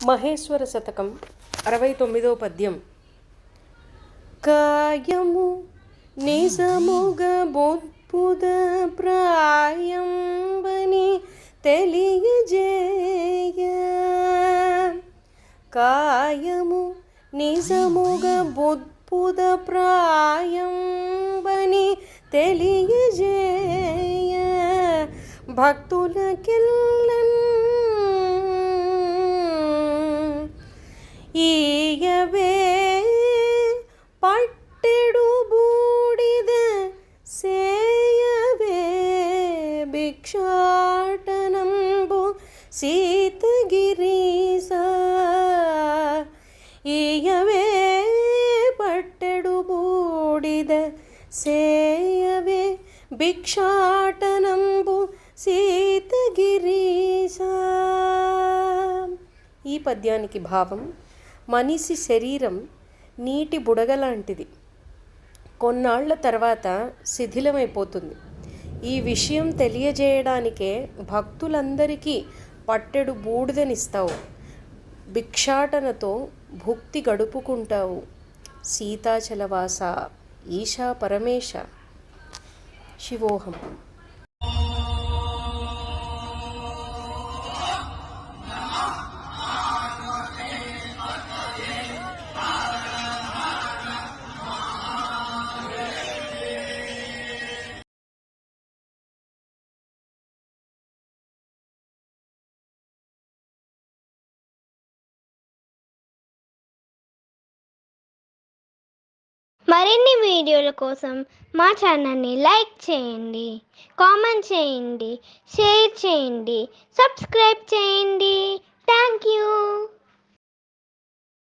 మహేశ్వర శతకం 69వ పద్యం. కాయము నిజముగ బొత్పుద ప్రాయంబని తెలియజేయ. కాయము నిజముగ బొత్పుద ప్రాయంబని తెలియజేయ. భక్తులకెల్లన్ ఈయవే పట్టెడు బూడిద సేయవే భిక్షాటనంబు సీతగిరీస. ఈయవే పట్టెడు బూడిద సేయవే భిక్షాటనంబు సీతగిరీస. ఈ పద్యానికి భావం: మనిషి శరీరం నీటి బుడగలాంటిది, కొన్నాళ్ల తర్వాత శిథిలమైపోతుంది. ఈ విషయం తెలియజేయడానికే భక్తులందరికీ పట్టెడు బూడిదనిస్తావు, భిక్షాటనతో భుక్తి గడుపుకుంటావు. సీతాచలవాస ఈశా పరమేశ శివోహం. మరిన్ని వీడియోల కోసం మా ఛానల్ని లైక్ చేయండి, కామెంట్ చేయండి, షేర్ చేయండి, సబ్స్క్రైబ్ చేయండి. Thank you.